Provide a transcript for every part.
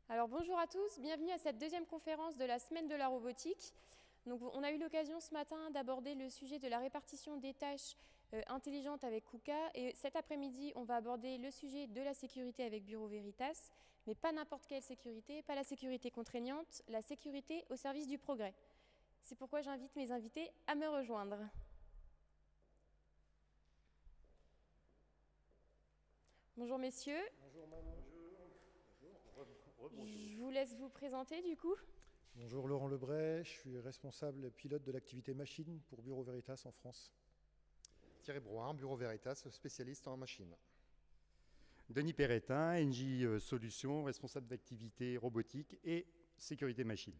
Alors bonjour à tous, bienvenue à cette deuxième conférence de la semaine de la robotique. Donc, on a eu l'occasion ce matin d'aborder le sujet de la répartition des tâches intelligentes avec KUKA et cet après-midi on va aborder le sujet de la sécurité avec Bureau Veritas, mais pas n'importe quelle sécurité, pas la sécurité contraignante, la sécurité au service du progrès. C'est pourquoi j'invite mes invités à me rejoindre. Bonjour messieurs. Bonjour maman. Bonjour. Je vous laisse vous présenter du coup. Bonjour Laurent Lebray, je suis responsable pilote de l'activité machine pour Bureau Veritas en France. Thierry Brouin, Bureau Veritas, spécialiste en machine. Denis Perretin, NJ Solutions, responsable d'activité robotique et sécurité machine.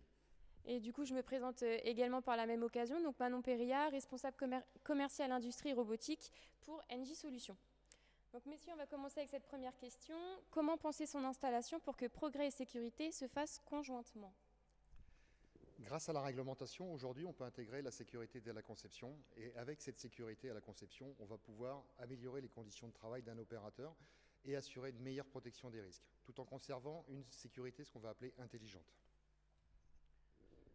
Et du coup, je me présente également par la même occasion, donc Manon Perria, responsable commercial industrie robotique pour NJ Solutions. Donc messieurs, on va commencer avec cette première question. Comment penser son installation pour que progrès et sécurité se fassent conjointement ? Grâce à la réglementation, aujourd'hui, on peut intégrer la sécurité dès la conception. Et avec cette sécurité à la conception, on va pouvoir améliorer les conditions de travail d'un opérateur et assurer une meilleure protection des risques, tout en conservant une sécurité, ce qu'on va appeler intelligente.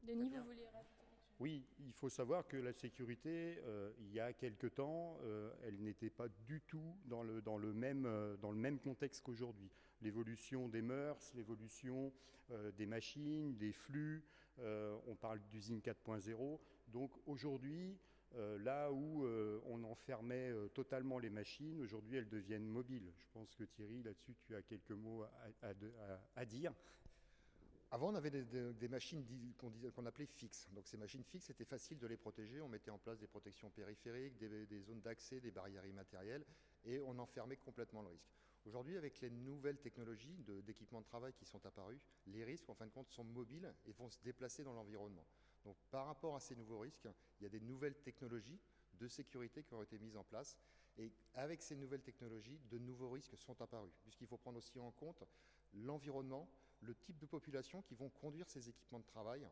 Denis, vous voulez rajouter quelque chose ? Oui, il faut savoir que la sécurité, il y a quelque temps, elle n'était pas du tout dans le même contexte qu'aujourd'hui. L'évolution des mœurs, l'évolution des machines, des flux, on parle d'usine 4.0. Donc aujourd'hui, là où on enfermait totalement les machines, aujourd'hui elles deviennent mobiles. Je pense que Thierry, là-dessus, tu as quelques mots à dire. Avant, on avait des machines qu'on appelait fixes. Donc ces machines fixes, c'était facile de les protéger. On mettait en place des protections périphériques, des zones d'accès, des barrières immatérielles, et on enfermait complètement le risque. Aujourd'hui, avec les nouvelles technologies d'équipement de travail qui sont apparues, les risques, en fin de compte, sont mobiles et vont se déplacer dans l'environnement. Donc par rapport à ces nouveaux risques, il y a des nouvelles technologies de sécurité qui ont été mises en place. Et avec ces nouvelles technologies, de nouveaux risques sont apparus, puisqu'il faut prendre aussi en compte l'environnement, le type de population qui vont conduire ces équipements de travail.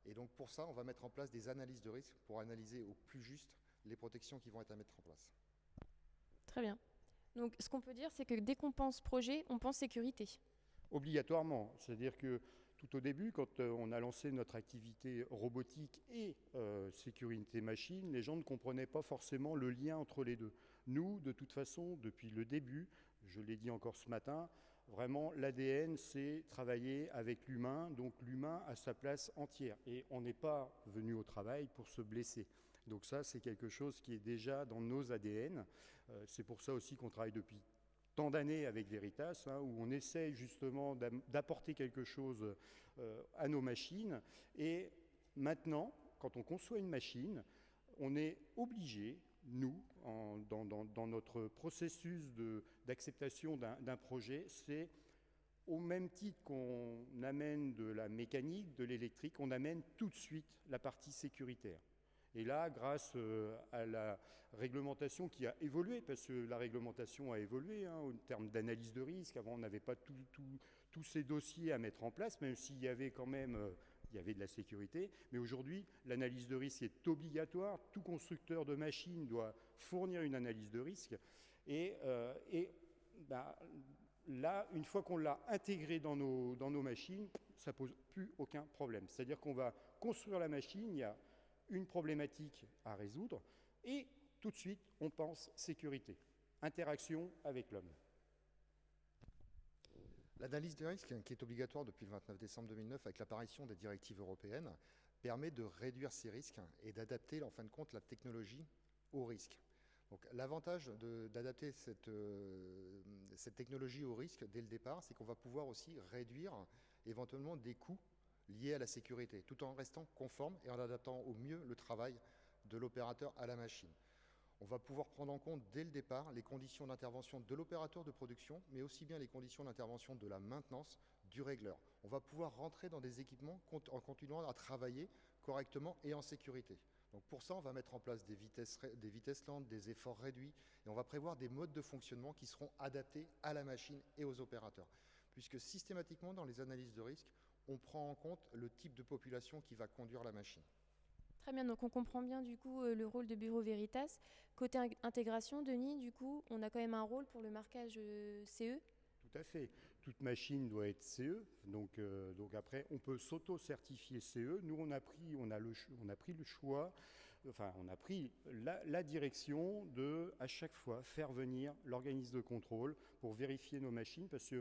Et donc pour ça, on va mettre en place des analyses de risques pour analyser au plus juste les protections qui vont être à mettre en place. Très bien. Donc ce qu'on peut dire, c'est que dès qu'on pense projet, on pense sécurité. Obligatoirement, c'est-à-dire que tout au début, quand on a lancé notre activité robotique et sécurité machine, les gens ne comprenaient pas forcément le lien entre les deux. Nous, de toute façon, depuis le début, je l'ai dit encore ce matin, vraiment l'ADN, c'est travailler avec l'humain, donc l'humain a sa place entière. Et on n'est pas venu au travail pour se blesser. Donc ça, c'est quelque chose qui est déjà dans nos ADN. C'est pour ça aussi qu'on travaille depuis tant d'années avec Veritas, où on essaye justement d'apporter quelque chose à nos machines. Et maintenant, quand on conçoit une machine, on est obligé, nous, dans notre processus d'acceptation d'un projet, c'est au même titre qu'on amène de la mécanique, de l'électrique, on amène tout de suite la partie sécuritaire. Et là, grâce à la réglementation qui a évolué, parce que la réglementation a évolué en termes d'analyse de risque. Avant, on n'avait pas tous ces dossiers à mettre en place, même s'il y avait quand même il y avait de la sécurité. Mais aujourd'hui, l'analyse de risque est obligatoire. Tout constructeur de machines doit fournir une analyse de risque. Et là, une fois qu'on l'a intégré dans nos machines, ça ne pose plus aucun problème. C'est-à-dire qu'on va construire la machine, il y a une problématique à résoudre et tout de suite on pense sécurité, interaction avec l'homme. L'analyse des risques, qui est obligatoire depuis le 29 décembre 2009 avec l'apparition des directives européennes, permet de réduire ces risques et d'adapter en fin de compte la technologie aux risques. Donc l'avantage d'adapter cette technologie au risque dès le départ, c'est qu'on va pouvoir aussi réduire éventuellement des coûts liés à la sécurité, tout en restant conforme et en adaptant au mieux le travail de l'opérateur à la machine. On va pouvoir prendre en compte dès le départ les conditions d'intervention de l'opérateur de production, mais aussi bien les conditions d'intervention de la maintenance du régleur. On va pouvoir rentrer dans des équipements en continuant à travailler correctement et en sécurité. Donc pour ça, on va mettre en place des vitesses lentes, des efforts réduits, et on va prévoir des modes de fonctionnement qui seront adaptés à la machine et aux opérateurs. Puisque systématiquement, dans les analyses de risque, on prend en compte le type de population qui va conduire la machine. Très bien, donc on comprend bien du coup le rôle de Bureau Veritas. Côté intégration, Denis, du coup, on a quand même un rôle pour le marquage CE. Tout à fait. toute machine doit être CE, donc après on peut s'auto-certifier CE. Nous on a pris le choix, enfin on a pris la direction de à chaque fois faire venir l'organisme de contrôle pour vérifier nos machines, parce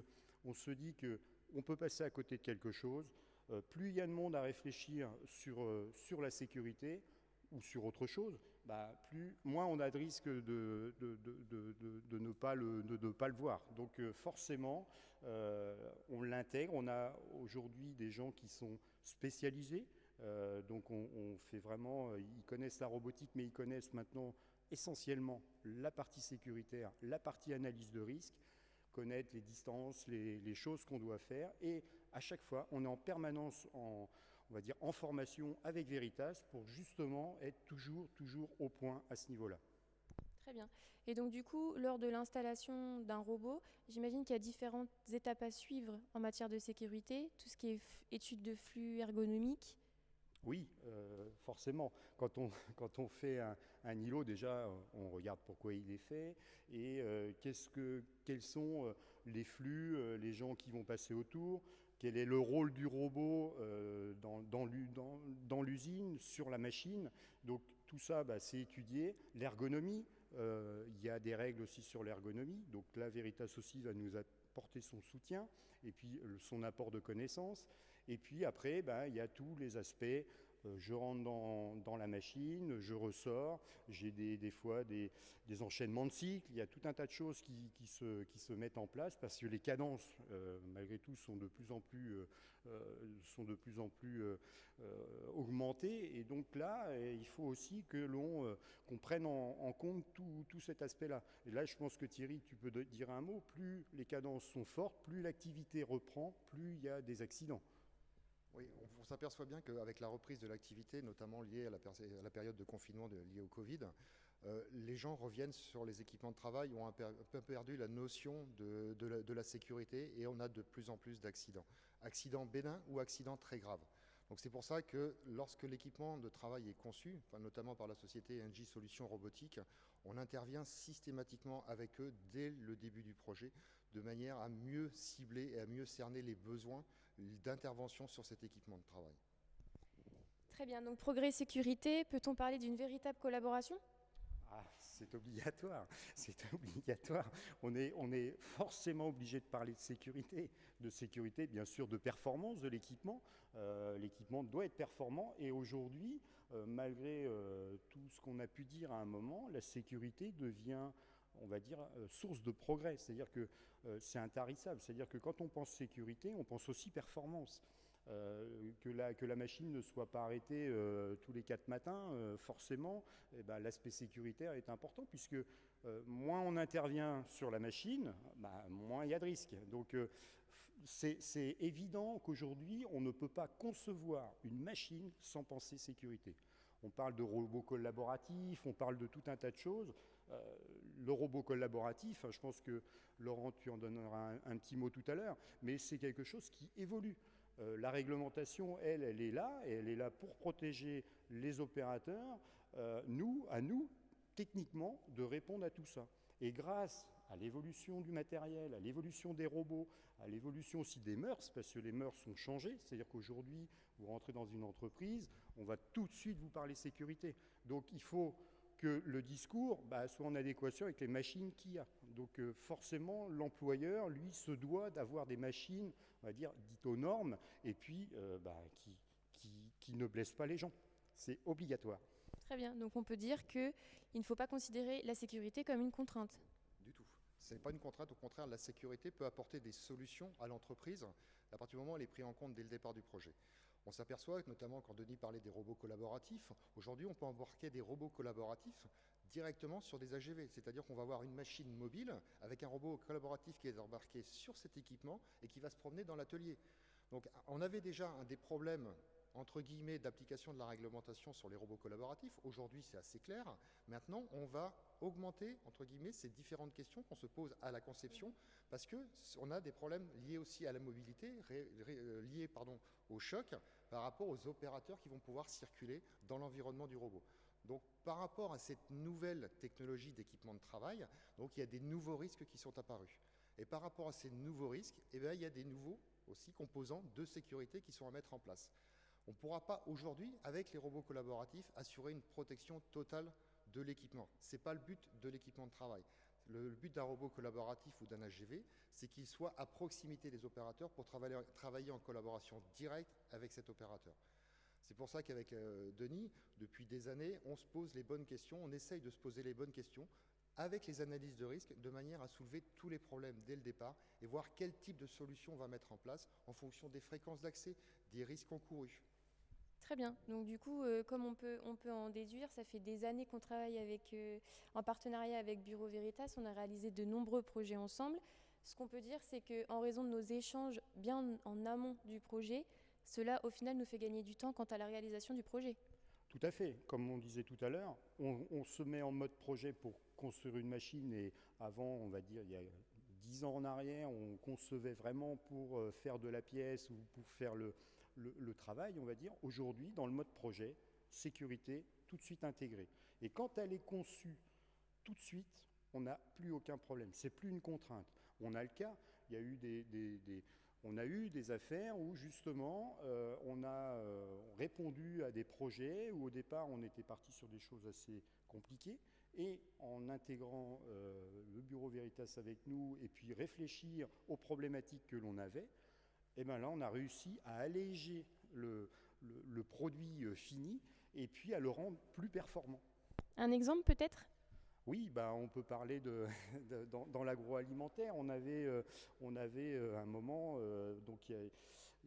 qu'on se dit qu'on peut passer à côté de quelque chose. Plus il y a de monde à réfléchir sur la sécurité ou sur autre chose, moins on a de risque de ne pas le voir. Donc forcément, on l'intègre. On a aujourd'hui des gens qui sont spécialisés. Donc on fait vraiment, ils connaissent la robotique, mais ils connaissent maintenant essentiellement la partie sécuritaire, la partie analyse de risque, connaître les distances, les choses qu'on doit faire. Et à chaque fois, on est en permanence on va dire en formation avec Veritas pour justement être toujours au point à ce niveau-là. Très bien. Et donc du coup, lors de l'installation d'un robot, j'imagine qu'il y a différentes étapes à suivre en matière de sécurité, tout ce qui est étude de flux ergonomique. Oui, forcément. Quand on fait un îlot, déjà, on regarde pourquoi il est fait et quels sont les flux, les gens qui vont passer autour, quel est le rôle du robot dans l'usine, sur la machine. Donc tout ça, c'est étudié. L'ergonomie, il y a des règles aussi sur l'ergonomie. Donc là, Veritas aussi va nous apporter son soutien et puis son apport de connaissances. Et puis après, il y a tous les aspects. Je rentre dans la machine, je ressors, j'ai des fois des enchaînements de cycles, il y a tout un tas de choses qui se mettent en place parce que les cadences, malgré tout, sont de plus en plus augmentées. Et donc là, il faut aussi qu'on prenne en compte tout cet aspect-là. Et là, je pense que Thierry, tu peux dire un mot. Plus les cadences sont fortes, plus l'activité reprend, plus il y a des accidents. Oui, on s'aperçoit bien qu'avec la reprise de l'activité, notamment liée à la période de confinement liée au Covid, les gens reviennent sur les équipements de travail, ont un peu perdu la notion de la sécurité et on a de plus en plus d'accidents. Accidents bénins ou accidents très graves. Donc c'est pour ça que lorsque l'équipement de travail est conçu, notamment par la société NJ Solutions Robotiques, on intervient systématiquement avec eux dès le début du projet, de manière à mieux cibler et à mieux cerner les besoins d'intervention sur cet équipement de travail. Très bien, donc progrès sécurité, peut-on parler d'une véritable collaboration ? C'est obligatoire, On est forcément obligé de parler de sécurité, bien sûr, de performance de l'équipement. L'équipement doit être performant et aujourd'hui, malgré tout ce qu'on a pu dire à un moment, la sécurité devient, on va dire, source de progrès. C'est-à-dire que c'est intarissable. C'est-à-dire que quand on pense sécurité, on pense aussi performance. Que la machine ne soit pas arrêtée tous les 4 matins, forcément, l'aspect sécuritaire est important puisque moins on intervient sur la machine, moins il y a de risques. Donc c'est évident qu'aujourd'hui, on ne peut pas concevoir une machine sans penser sécurité. On parle de robots collaboratifs, on parle de tout un tas de choses. Le robot collaboratif, je pense que Laurent, tu en donneras un petit mot tout à l'heure, mais c'est quelque chose qui évolue. La réglementation, elle est là, et elle est là pour protéger les opérateurs. À nous, techniquement, de répondre à tout ça. Et grâce à l'évolution du matériel, à l'évolution des robots, à l'évolution aussi des mœurs, parce que les mœurs sont changées, c'est-à-dire qu'aujourd'hui, vous rentrez dans une entreprise, on va tout de suite vous parler sécurité. Donc il faut que le discours soit en adéquation avec les machines qu'il y a. Donc forcément, l'employeur, lui, se doit d'avoir des machines, on va dire, dites aux normes, et puis qui ne blessent pas les gens. C'est obligatoire. Très bien, donc on peut dire qu'il ne faut pas considérer la sécurité comme une contrainte. Du tout. Ce n'est pas une contrainte, au contraire, la sécurité peut apporter des solutions à l'entreprise à partir du moment où elle est prise en compte dès le départ du projet. On s'aperçoit que, notamment quand Denis parlait des robots collaboratifs, aujourd'hui on peut embarquer des robots collaboratifs directement sur des AGV, c'est-à-dire qu'on va avoir une machine mobile avec un robot collaboratif qui est embarqué sur cet équipement et qui va se promener dans l'atelier. Donc on avait déjà des problèmes entre guillemets d'application de la réglementation sur les robots collaboratifs. Aujourd'hui, c'est assez clair. Maintenant, on va augmenter, entre guillemets, ces différentes questions qu'on se pose à la conception parce qu'on a des problèmes liés aussi à la mobilité, liés au choc par rapport aux opérateurs qui vont pouvoir circuler dans l'environnement du robot. Donc, par rapport à cette nouvelle technologie d'équipement de travail, donc, il y a des nouveaux risques qui sont apparus. Et par rapport à ces nouveaux risques, eh bien, il y a des nouveaux aussi composants de sécurité qui sont à mettre en place. On ne pourra pas aujourd'hui, avec les robots collaboratifs, assurer une protection totale de l'équipement. Ce n'est pas le but de l'équipement de travail. Le but d'un robot collaboratif ou d'un AGV, c'est qu'il soit à proximité des opérateurs pour travailler en collaboration directe avec cet opérateur. C'est pour ça qu'avec Denis, depuis des années, on se pose les bonnes questions, on essaye de se poser les bonnes questions avec les analyses de risque, de manière à soulever tous les problèmes dès le départ et voir quel type de solution on va mettre en place en fonction des fréquences d'accès, des risques encourus. Très bien. Donc du coup, comme on peut en déduire, ça fait des années qu'on travaille en partenariat avec Bureau Veritas. On a réalisé de nombreux projets ensemble. Ce qu'on peut dire, c'est qu'en raison de nos échanges bien en amont du projet, cela au final nous fait gagner du temps quant à la réalisation du projet. Tout à fait. Comme on disait tout à l'heure, on se met en mode projet pour construire une machine et avant, on va dire, il y a 10 ans en arrière, on concevait vraiment pour faire de la pièce ou pour faire le travail, on va dire. Aujourd'hui, dans le mode projet, sécurité tout de suite intégrée. Et quand elle est conçue tout de suite, on n'a plus aucun problème. C'est plus une contrainte. On a le cas, il y a eu on a eu des affaires où justement on a répondu à des projets où au départ on était parti sur des choses assez compliquées et en intégrant le Bureau Veritas avec nous et puis réfléchir aux problématiques que l'on avait, et bien là on a réussi à alléger le produit fini et puis à le rendre plus performant. Un exemple peut-être ? Oui, on peut parler dans l'agroalimentaire. On avait un moment, donc il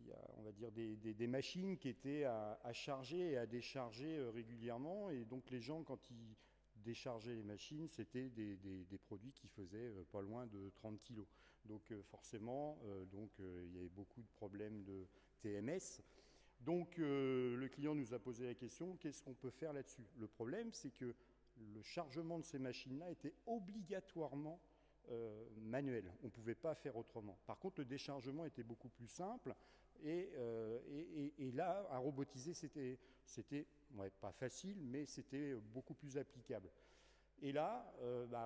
y a, on va dire, des machines qui étaient à charger et à décharger régulièrement. Et donc les gens, quand ils déchargeaient les machines, c'était des produits qui faisaient pas loin de 30 kilos. Donc forcément, il y avait beaucoup de problèmes de TMS. Donc le client nous a posé la question, qu'est-ce qu'on peut faire là-dessus ? Le problème, c'est que le chargement de ces machines-là était obligatoirement manuel. On ne pouvait pas faire autrement. Par contre, le déchargement était beaucoup plus simple. Et là, à robotiser, c'était pas facile, mais c'était beaucoup plus applicable. Et là,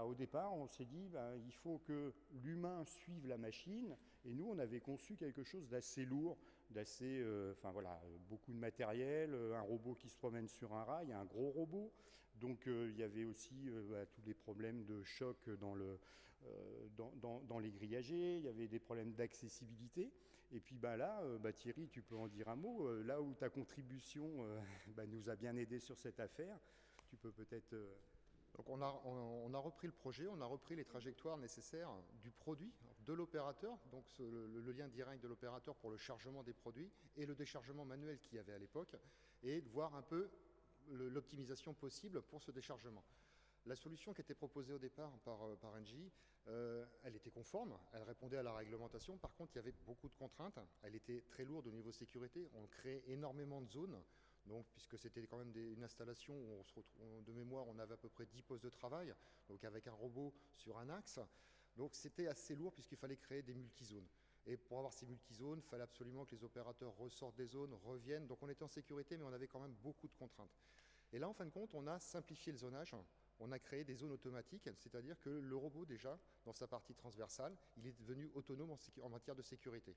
au départ, on s'est dit, il faut que l'humain suive la machine. Et nous, on avait conçu quelque chose d'assez lourd, beaucoup de matériel, un robot qui se promène sur un rail, un gros robot. Donc il y avait aussi tous les problèmes de choc dans les grillagés, il y avait des problèmes d'accessibilité. Et puis là, Thierry, tu peux en dire un mot, là où ta contribution nous a bien aidés sur cette affaire, tu peux peut-être... Donc on a repris le projet, on a repris les trajectoires nécessaires du produit, de l'opérateur, donc le lien direct de l'opérateur pour le chargement des produits et le déchargement manuel qu'il y avait à l'époque, et de voir un peu l'optimisation possible pour ce déchargement. La solution qui était proposée au départ par Engie, elle était conforme, elle répondait à la réglementation. Par contre, il y avait beaucoup de contraintes, elle était très lourde au niveau sécurité, on créait énormément de zones. Donc, puisque c'était quand même une installation où de mémoire, on avait à peu près 10 postes de travail, donc avec un robot sur un axe. Donc c'était assez lourd puisqu'il fallait créer des multizones. Et pour avoir ces multizones, il fallait absolument que les opérateurs ressortent des zones, reviennent. Donc on était en sécurité, mais on avait quand même beaucoup de contraintes. Et là, en fin de compte, on a simplifié le zonage. On a créé des zones automatiques, c'est-à-dire que le robot, déjà, dans sa partie transversale, il est devenu autonome en matière de sécurité.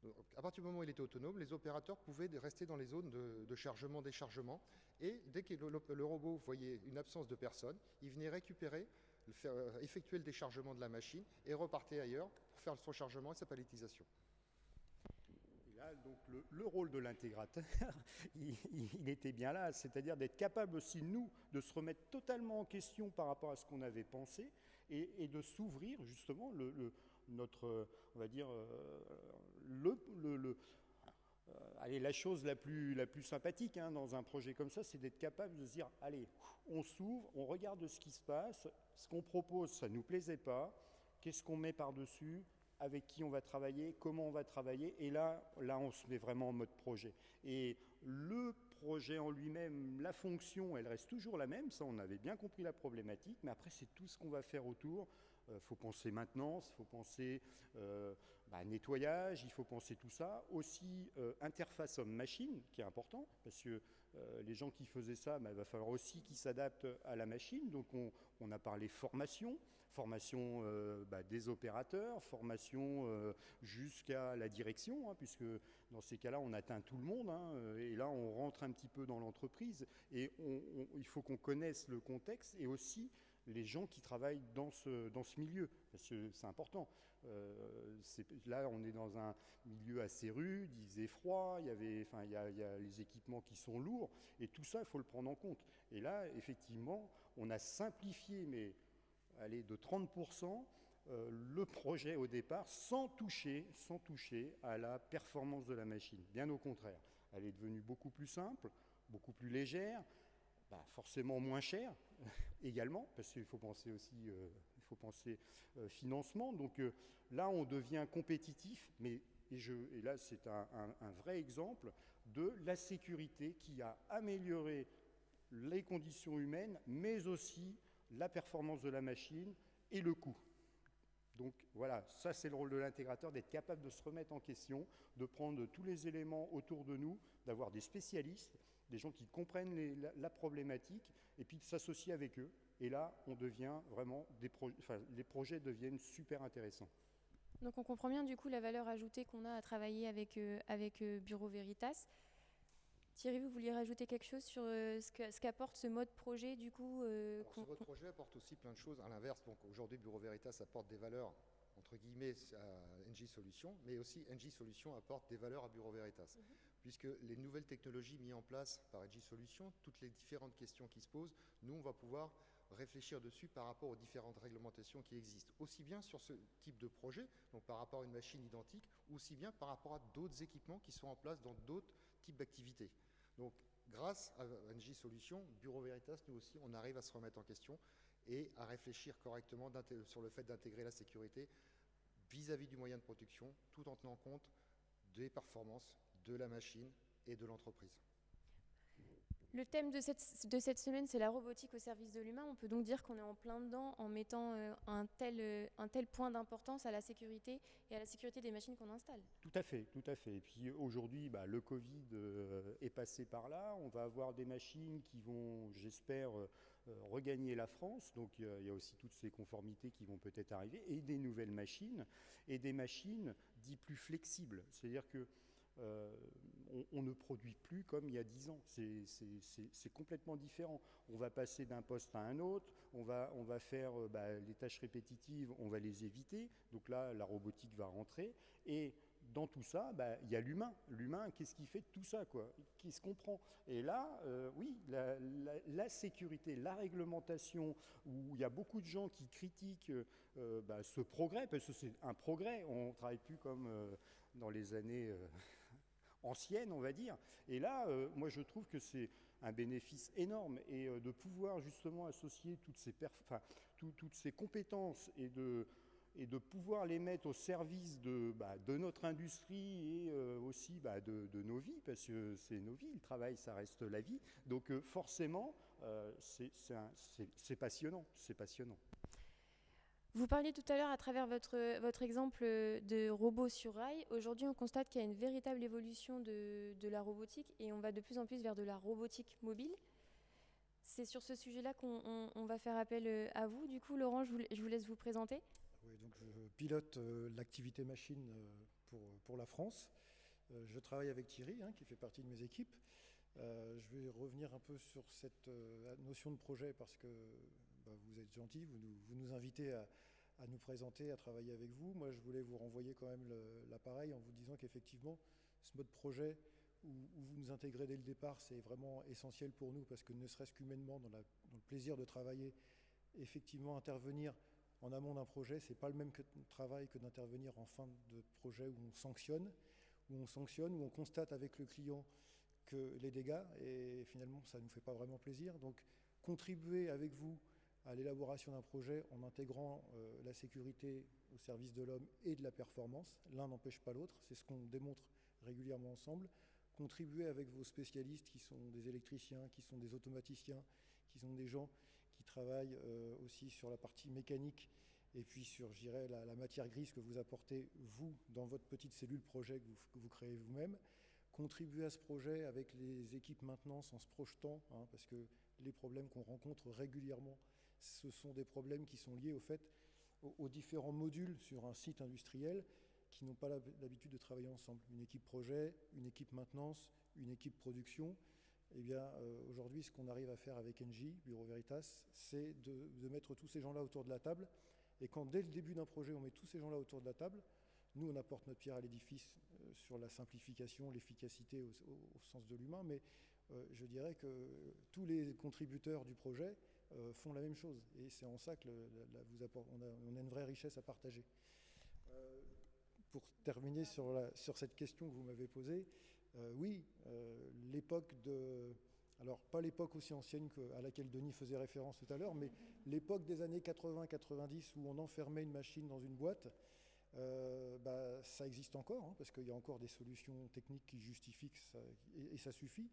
Donc, à partir du moment où il était autonome, les opérateurs pouvaient rester dans les zones de chargement-déchargement. Et dès que le robot voyait une absence de personne, il venait récupérer, effectuer le déchargement de la machine et repartait ailleurs pour faire son chargement et sa palettisation. Et là, donc, le rôle de l'intégrateur, il était bien là, c'est-à-dire d'être capable aussi, nous, de se remettre totalement en question par rapport à ce qu'on avait pensé et de s'ouvrir justement notre, on va dire, la chose la plus sympathique dans un projet comme ça, c'est d'être capable de se dire, allez, on s'ouvre, on regarde ce qui se passe, ce qu'on propose, ça ne nous plaisait pas, qu'est-ce qu'on met par-dessus, avec qui on va travailler, comment on va travailler, et là on se met vraiment en mode projet. Et le projet en lui-même, la fonction, elle reste toujours la même, ça on avait bien compris la problématique, mais après c'est tout ce qu'on va faire autour, faut penser maintenance, il faut penser nettoyage, il faut penser tout ça. Aussi interface homme-machine, qui est important, parce que les gens qui faisaient ça, il va falloir aussi qu'ils s'adaptent à la machine. Donc on a parlé formation des opérateurs, formation jusqu'à la direction, puisque dans ces cas-là, on atteint tout le monde, et là, on rentre un petit peu dans l'entreprise, et il faut qu'on connaisse le contexte, et aussi les gens qui travaillent dans ce milieu, parce que c'est important. Là, on est dans un milieu assez rude, il faisait froid, il y a les équipements qui sont lourds, et tout ça, il faut le prendre en compte. Et là, effectivement, on a simplifié, mais de 30%, le projet au départ, sans toucher à la performance de la machine. Bien au contraire, elle est devenue beaucoup plus simple, beaucoup plus légère, forcément moins chère également, parce qu'il faut penser aussi financement. Donc là, on devient compétitif, et là, c'est un vrai exemple de la sécurité qui a amélioré les conditions humaines, mais aussi la performance de la machine et le coût. Donc voilà, ça c'est le rôle de l'intégrateur, d'être capable de se remettre en question, de prendre tous les éléments autour de nous, d'avoir des spécialistes, des gens qui comprennent la problématique, et puis de s'associer avec eux. Et là, on devient vraiment les projets deviennent super intéressants. Donc on comprend bien du coup la valeur ajoutée qu'on a à travailler avec Bureau Veritas. Thierry, vous vouliez rajouter quelque chose sur ce qu'apporte ce mode projet du coup Ce mode projet apporte aussi plein de choses. À l'inverse, donc aujourd'hui Bureau Veritas apporte des valeurs entre guillemets à NJ Solutions, mais aussi NJ Solutions apporte des valeurs à Bureau Veritas. Puisque les nouvelles technologies mises en place par NJ Solutions, toutes les différentes questions qui se posent, nous on va pouvoir réfléchir dessus par rapport aux différentes réglementations qui existent, aussi bien sur ce type de projet, donc par rapport à une machine identique, aussi bien par rapport à d'autres équipements qui sont en place dans d'autres types d'activités. Donc, grâce à NJ Solutions, Bureau Veritas, nous aussi, on arrive à se remettre en question et à réfléchir correctement sur le fait d'intégrer la sécurité vis-à-vis du moyen de protection, tout en tenant compte des performances de la machine et de l'entreprise. Le thème de cette semaine, c'est la robotique au service de l'humain. On peut donc dire qu'on est en plein dedans en mettant un tel point d'importance à la sécurité et à la sécurité des machines qu'on installe. Tout à fait. Et puis aujourd'hui, le Covid est passé par là. On va avoir des machines qui vont, j'espère, regagner la France. Donc il y a aussi toutes ces conformités qui vont peut-être arriver, et des nouvelles machines, et des machines dites plus flexibles. C'est-à-dire que on ne produit plus comme il y a 10 ans. C'est complètement différent. On va passer d'un poste à un autre, on va faire les tâches répétitives, on va les éviter. Donc là, la robotique va rentrer. Et dans tout ça, il y a l'humain. L'humain, qu'est-ce qui fait de tout ça, quoi? Qu'est-ce qu'on prend? Et là, oui, la sécurité, la réglementation, où il y a beaucoup de gens qui critiquent ce progrès, parce que c'est un progrès. On ne travaille plus comme dans les années anciennes, on va dire. Et là, moi, je trouve que c'est un bénéfice énorme. Et de pouvoir justement associer toutes ces compétences et de pouvoir les mettre au service de notre industrie et aussi de nos vies, parce que c'est nos vies, le travail, ça reste la vie. Donc forcément, c'est passionnant. Vous parliez tout à l'heure à travers votre exemple de robot sur rail. Aujourd'hui, on constate qu'il y a une véritable évolution de la robotique et on va de plus en plus vers de la robotique mobile. C'est sur ce sujet-là qu'on va faire appel à vous. Du coup, Laurent, je vous laisse vous présenter. Oui, donc je pilote l'activité machine pour la France. Je travaille avec Thierry, qui fait partie de mes équipes. Je vais revenir un peu sur cette notion de projet parce que vous êtes gentil, vous nous invitez à nous présenter, à travailler avec vous. Moi, je voulais vous renvoyer quand même l'appareil en vous disant qu'effectivement, ce mode projet où vous nous intégrez dès le départ, c'est vraiment essentiel pour nous parce que ne serait-ce qu'humainement, dans le plaisir de travailler, effectivement, intervenir en amont d'un projet, c'est pas le même travail que d'intervenir en fin de projet où on sanctionne, où on constate avec le client que les dégâts, et finalement, ça ne nous fait pas vraiment plaisir. Donc, contribuer avec vous à l'élaboration d'un projet en intégrant la sécurité au service de l'homme et de la performance. L'un n'empêche pas l'autre, c'est ce qu'on démontre régulièrement ensemble. Contribuer avec vos spécialistes qui sont des électriciens, qui sont des automaticiens, qui sont des gens qui travaillent aussi sur la partie mécanique et puis sur, je dirais, la matière grise que vous apportez, vous, dans votre petite cellule projet que vous créez vous-même. Contribuer à ce projet avec les équipes maintenance en se projetant, hein, parce que les problèmes qu'on rencontre régulièrement, ce sont des problèmes qui sont liés au fait aux différents modules sur un site industriel qui n'ont pas l'habitude de travailler ensemble. Une équipe projet, une équipe maintenance, une équipe production. Eh bien, aujourd'hui, ce qu'on arrive à faire avec Engie, Bureau Veritas, c'est de mettre tous ces gens-là autour de la table. Et quand, dès le début d'un projet, on met tous ces gens-là autour de la table, nous, on apporte notre pierre à l'édifice sur la simplification, l'efficacité au sens de l'humain, mais je dirais que tous les contributeurs du projet font la même chose. Et c'est en ça que on a une vraie richesse à partager. Pour terminer sur cette question que vous m'avez posée, oui, l'époque de... Alors, pas l'époque aussi ancienne à laquelle Denis faisait référence tout à l'heure, mais l'époque des années 80-90 où on enfermait une machine dans une boîte, ça existe encore, hein, parce qu'il y a encore des solutions techniques qui justifient que et ça suffit.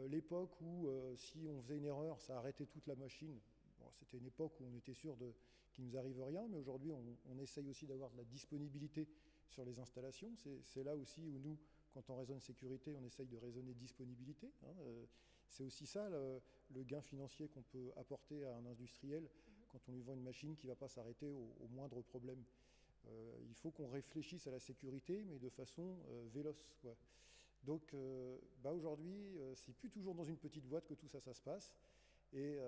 L'époque où si on faisait une erreur, ça arrêtait toute la machine. Bon, c'était une époque où on était sûr qu'il ne nous arrive rien, mais aujourd'hui on essaye aussi d'avoir de la disponibilité sur les installations. C'est là aussi où nous, quand on raisonne sécurité, on essaye de raisonner disponibilité. Hein. C'est aussi ça le gain financier qu'on peut apporter à un industriel quand on lui vend une machine qui ne va pas s'arrêter au moindre problème. Il faut qu'on réfléchisse à la sécurité, mais de façon véloce, quoi. Donc aujourd'hui, c'est plus toujours dans une petite boîte que tout ça se passe. Et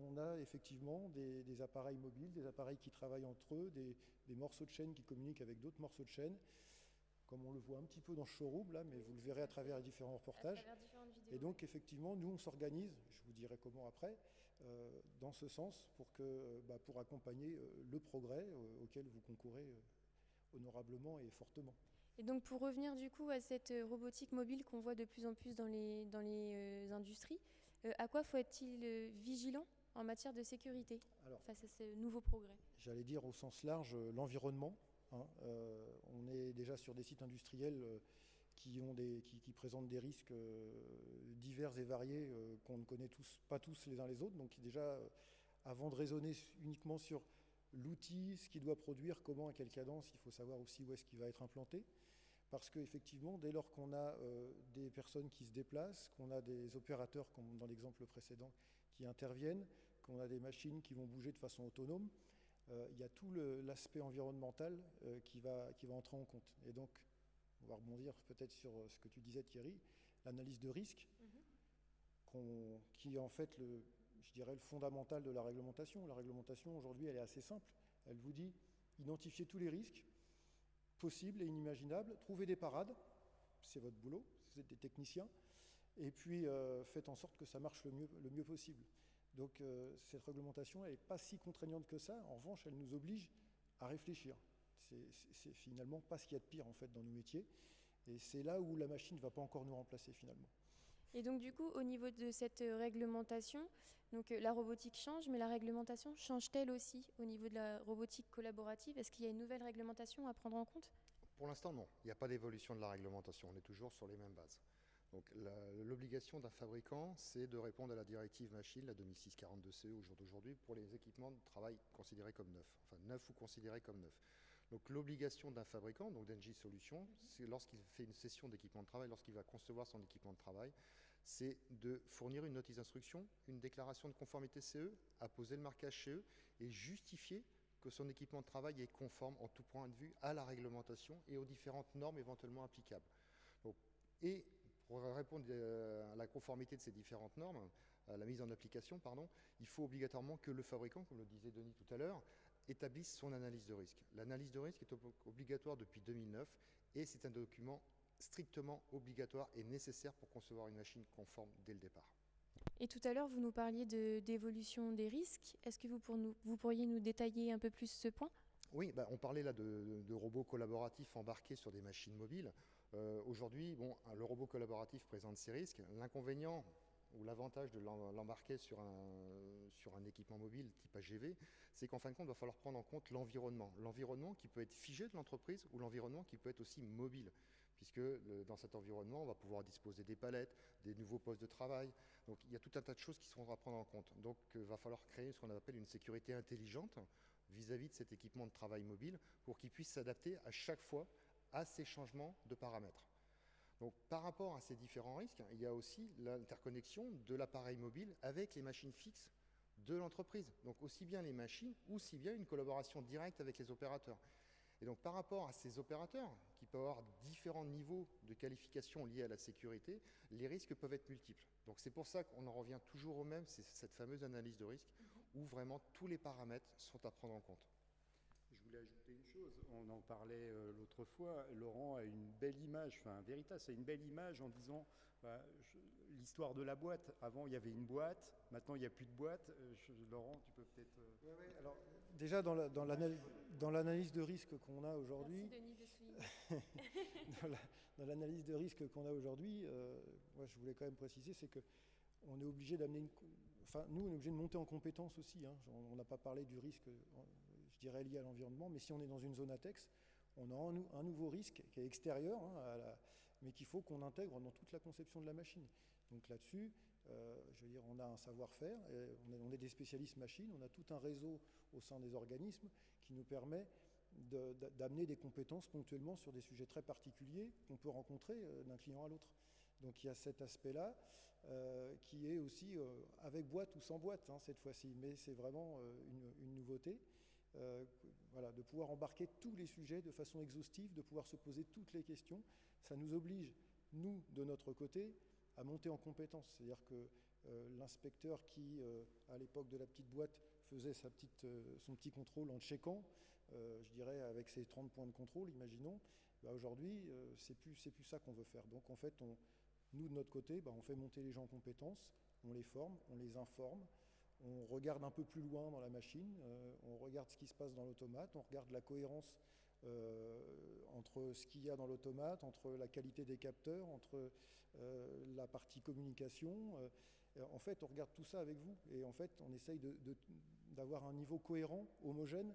on a effectivement des appareils mobiles, des appareils qui travaillent entre eux, des morceaux de chaîne qui communiquent avec d'autres morceaux de chaîne, comme on le voit un petit peu dans ce showroom là, mais vous le verrez à travers les différents reportages. Et donc effectivement, nous on s'organise, je vous dirai comment après, dans ce sens pour accompagner le progrès auquel vous concourez honorablement et fortement. Et donc pour revenir du coup à cette robotique mobile qu'on voit de plus en plus dans les industries, à quoi faut-il vigilant en matière de sécurité face à ce nouveau progrès? J'allais dire au sens large l'environnement. Hein, on est déjà sur des sites industriels qui présentent des risques divers et variés qu'on ne connaît pas tous les uns les autres. Donc déjà, avant de raisonner uniquement sur l'outil, ce qu'il doit produire, comment, à quelle cadence, il faut savoir aussi où est-ce qu'il va être implanté. Parce qu'effectivement, dès lors qu'on a des personnes qui se déplacent, qu'on a des opérateurs, comme dans l'exemple précédent, qui interviennent, qu'on a des machines qui vont bouger de façon autonome, il y a tout l'aspect environnemental qui va entrer en compte. Et donc, on va rebondir peut-être sur ce que tu disais, Thierry, l'analyse de risque, qui est en fait, je dirais, le fondamental de la réglementation. La réglementation, aujourd'hui, elle est assez simple. Elle vous dit, identifiez tous les risques possibles et inimaginables, trouvez des parades, c'est votre boulot, vous êtes des techniciens, et puis faites en sorte que ça marche le mieux possible. Donc cette réglementation, elle n'est pas si contraignante que ça. En revanche, elle nous oblige à réfléchir. C'est finalement pas ce qu'il y a de pire en fait dans nos métiers. Et c'est là où la machine ne va pas encore nous remplacer finalement. Et donc du coup, au niveau de cette réglementation, donc la robotique change, mais la réglementation change-t-elle aussi au niveau de la robotique collaborative? Est-ce qu'il y a une nouvelle réglementation à prendre en compte? Pour l'instant, non. Il n'y a pas d'évolution de la réglementation. On est toujours sur les mêmes bases. Donc l'obligation d'un fabricant, c'est de répondre à la directive machine, la 2642CE au jour d'aujourd'hui, pour les équipements de travail considérés comme neufs, enfin neufs ou considérés comme neufs. Donc l'obligation d'un fabricant, donc d'Engie Solutions, c'est lorsqu'il fait une session d'équipement de travail, lorsqu'il va concevoir son équipement de travail, c'est de fournir une notice d'instruction, une déclaration de conformité CE, apposer le marquage CE et justifier que son équipement de travail est conforme en tout point de vue à la réglementation et aux différentes normes éventuellement applicables. Donc, et pour répondre à la conformité de ces différentes normes, à la mise en application, il faut obligatoirement que le fabricant, comme le disait Denis tout à l'heure, établisse son analyse de risque. L'analyse de risque est obligatoire depuis 2009 et c'est un document strictement obligatoire et nécessaire pour concevoir une machine conforme dès le départ. Et tout à l'heure, vous nous parliez d'évolution des risques. Est-ce que vous pourriez nous détailler un peu plus ce point? Oui, on parlait là de robots collaboratifs embarqués sur des machines mobiles. Aujourd'hui, le robot collaboratif présente ses risques. L'inconvénient ou l'avantage de l'embarquer sur un équipement mobile type AGV, c'est qu'en fin de compte, il va falloir prendre en compte l'environnement. L'environnement qui peut être figé de l'entreprise ou l'environnement qui peut être aussi mobile. Puisque dans cet environnement, on va pouvoir disposer des palettes, des nouveaux postes de travail. Donc il y a tout un tas de choses qui seront à prendre en compte. Donc il va falloir créer ce qu'on appelle une sécurité intelligente vis-à-vis de cet équipement de travail mobile pour qu'il puisse s'adapter à chaque fois à ces changements de paramètres. Donc, par rapport à ces différents risques, il y a aussi l'interconnexion de l'appareil mobile avec les machines fixes de l'entreprise. Donc, aussi bien les machines, aussi bien une collaboration directe avec les opérateurs. Et donc, par rapport à ces opérateurs, qui peuvent avoir différents niveaux de qualification liés à la sécurité, les risques peuvent être multiples. Donc, c'est pour ça qu'on en revient toujours au même, c'est cette fameuse analyse de risque, où vraiment tous les paramètres sont à prendre en compte. Je voulais ajouter une chose, on en parlait l'autre fois, Laurent a une belle image, enfin Veritas a une belle image en disant l'histoire de la boîte. Avant il y avait une boîte, maintenant il n'y a plus de boîte. Laurent, tu peux peut-être... Oui. Alors, déjà dans l'analyse de risque qu'on a aujourd'hui, Merci Denis de souligner. dans l'analyse de risque qu'on a aujourd'hui, moi je voulais quand même préciser, c'est que on est obligé d'amener nous on est obligé de monter en compétence aussi. Hein. On n'a pas parlé du risque, je dirais, lié à l'environnement, mais si on est dans une zone ATEX, on a un nouveau risque qui est extérieur, mais qu'il faut qu'on intègre dans toute la conception de la machine. Donc là-dessus, je veux dire, on a un savoir-faire, on est des spécialistes machines, on a tout un réseau au sein des organismes qui nous permet d'amener des compétences ponctuellement sur des sujets très particuliers qu'on peut rencontrer d'un client à l'autre. Donc il y a cet aspect-là qui est aussi avec boîte ou sans boîte cette fois-ci, mais c'est vraiment une nouveauté. Voilà, de pouvoir embarquer tous les sujets de façon exhaustive, de pouvoir se poser toutes les questions, ça nous oblige, nous, de notre côté, à monter en compétence. C'est-à-dire que l'inspecteur qui, à l'époque de la petite boîte, faisait son petit contrôle en checkant, je dirais avec ses 30 points de contrôle, imaginons, aujourd'hui, c'est plus ça qu'on veut faire. Donc en fait, nous, de notre côté, on fait monter les gens en compétences, on les forme, on les informe, on regarde un peu plus loin dans la machine, on regarde ce qui se passe dans l'automate, on regarde la cohérence entre ce qu'il y a dans l'automate, entre la qualité des capteurs, entre la partie communication. En fait, on regarde tout ça avec vous et en fait, on essaye d'avoir un niveau cohérent, homogène.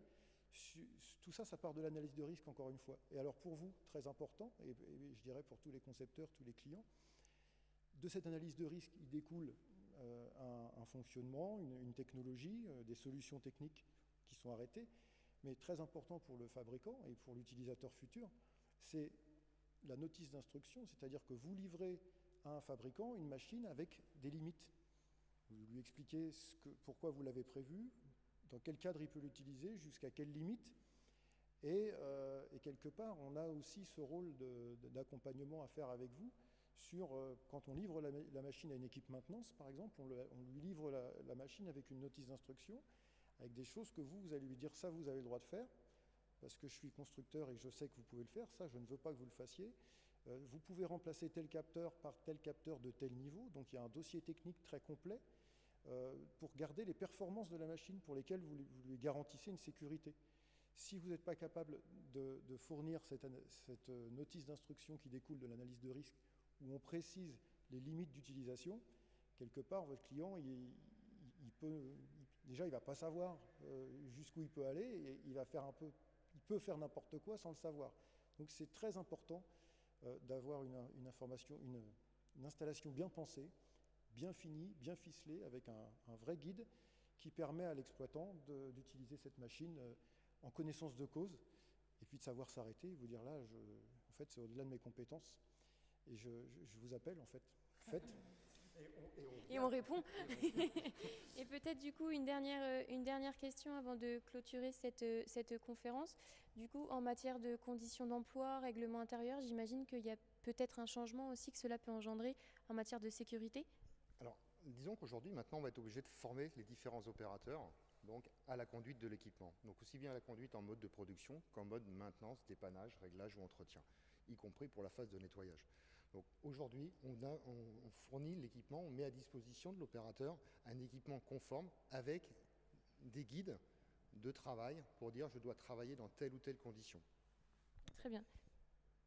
Tout ça, ça part de l'analyse de risque, encore une fois. Et alors pour vous, très important, et je dirais pour tous les concepteurs, tous les clients, de cette analyse de risque, il découle un fonctionnement, une technologie, des solutions techniques qui sont arrêtées, mais très important pour le fabricant et pour l'utilisateur futur, c'est la notice d'instruction, c'est-à-dire que vous livrez à un fabricant une machine avec des limites. Vous lui expliquez pourquoi vous l'avez prévu, dans quel cadre il peut l'utiliser, jusqu'à quelle limite, et quelque part, on a aussi ce rôle d'accompagnement à faire avec vous, quand on livre la machine à une équipe maintenance, par exemple, on lui livre la machine avec une notice d'instruction, avec des choses que vous allez lui dire, ça vous avez le droit de faire, parce que je suis constructeur et que je sais que vous pouvez le faire, ça je ne veux pas que vous le fassiez. Vous pouvez remplacer tel capteur par tel capteur de tel niveau, donc il y a un dossier technique très complet pour garder les performances de la machine pour lesquelles vous lui garantissez une sécurité. Si vous n'êtes pas capable de fournir cette notice d'instruction qui découle de l'analyse de risque, où on précise les limites d'utilisation, quelque part, votre client, il ne va pas savoir jusqu'où il peut aller, et il peut faire n'importe quoi sans le savoir. Donc c'est très important d'avoir une information, une installation bien pensée, bien finie, bien ficelée, avec un vrai guide qui permet à l'exploitant d'utiliser cette machine en connaissance de cause, et puis de savoir s'arrêter et vous dire là, en fait, c'est au-delà de mes compétences. Et je vous appelle, en fait. Faites. Et on répond. Et peut-être du coup une dernière question avant de clôturer cette conférence. Du coup, en matière de conditions d'emploi, règlement intérieur, j'imagine qu'il y a peut-être un changement aussi que cela peut engendrer en matière de sécurité. Alors, disons qu'aujourd'hui, maintenant, on va être obligé de former les différents opérateurs donc, à la conduite de l'équipement. Donc aussi bien la conduite en mode de production qu'en mode maintenance, dépannage, réglage ou entretien, y compris pour la phase de nettoyage. Donc aujourd'hui, on fournit l'équipement, on met à disposition de l'opérateur un équipement conforme avec des guides de travail pour dire je dois travailler dans telle ou telle condition. Très bien.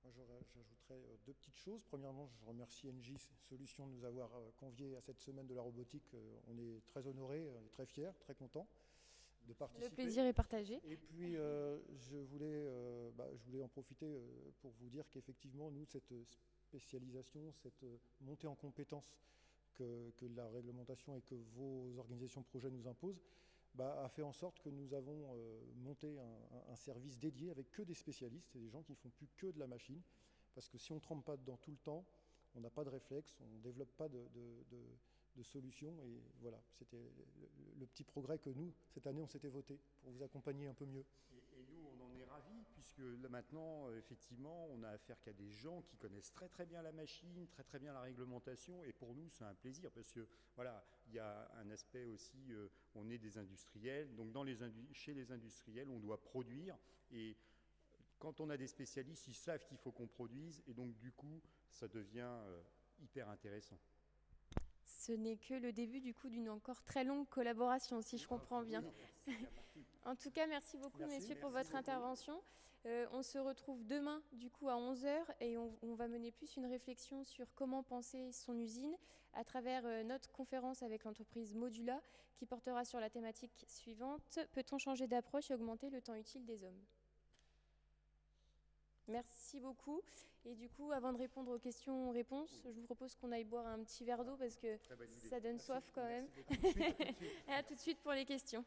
Moi, j'ajouterais deux petites choses. Premièrement, je remercie NJ Solutions de nous avoir conviés à cette semaine de la robotique. On est très honorés, très fiers, très contents de participer. Le plaisir est partagé. Et puis, je voulais en profiter pour vous dire qu'effectivement, nous, cette spécialisation, cette montée en compétences que la réglementation et que vos organisations projets nous imposent, a fait en sorte que nous avons monté un service dédié avec que des spécialistes, c'est des gens qui ne font plus que de la machine, parce que si on ne trempe pas dedans tout le temps, on n'a pas de réflexe, on ne développe pas de solutions, et voilà, c'était le petit progrès que nous, cette année, on s'était voté pour vous accompagner un peu mieux. Et nous, on en est ravis, puisque là, maintenant, effectivement, on a affaire qu'à des gens qui connaissent très très bien la machine, très très bien la réglementation, et pour nous, c'est un plaisir, parce que voilà, il y a un aspect aussi, on est des industriels, donc chez les industriels, on doit produire, et quand on a des spécialistes, ils savent qu'il faut qu'on produise, et donc du coup, ça devient hyper intéressant. Ce n'est que le début du coup d'une encore très longue collaboration, si je comprends bien. En tout cas, merci beaucoup, messieurs, pour votre intervention. On se retrouve demain, du coup, à 11h, et on va mener plus une réflexion sur comment penser son usine à travers notre conférence avec l'entreprise Modula, qui portera sur la thématique suivante: peut-on changer d'approche et augmenter le temps utile des hommes? Merci beaucoup. Et du coup, avant de répondre aux questions-réponses, je vous propose qu'on aille boire un petit verre d'eau parce que ça donne soif quand même. À tout de suite pour les questions.